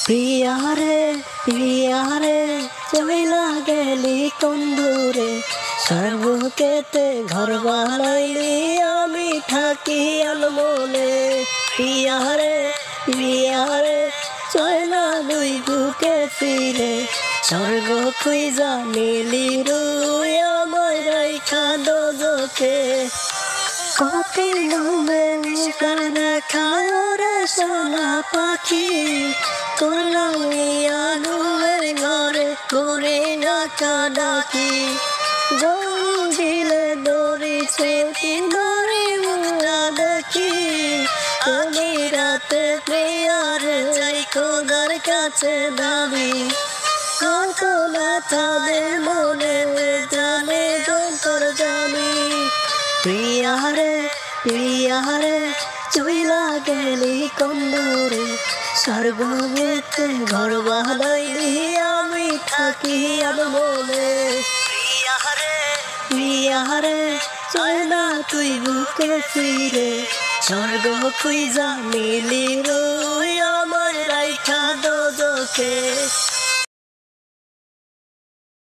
প্রিয়ারে প্রিয়ারে চইলা গেলি কোন দূরে, স্বর্গকেতে ঘর বানাইলি আমি থাকি আনমনে। প্রিয়ারে প্রিয়ারে চইলা দুই বুকে ফিরে, স্বর্গ খুঁজা নিলি রুই আমায় রাইখা দোজখে। কতি ডুবে মুখে খায়রে সোনা পাখি, তোলামিয়া ডুবে ঘরে ঘুরে ডাকা ডাকি। জঞ্জিলে দড়িছে কিনারে মুরা দেখি, আমি রাতে প্রিয়ারে যাই খোদার কাছে দাবি। কত ব্যথা দে মনে জানে যন্তর জানি। প্রিয়ারে প্রিয়ারে চইলা গেলি কোন দূরে, স্বর্গেতে ঘর বানাইলি আমি থাকি আনমনে। প্রিয়ারে প্রিয়ারে চইলা তুই বুকে ফিরে, স্বর্গ খুঁজা নিলি রুই আমায় রাইখা দোজখে।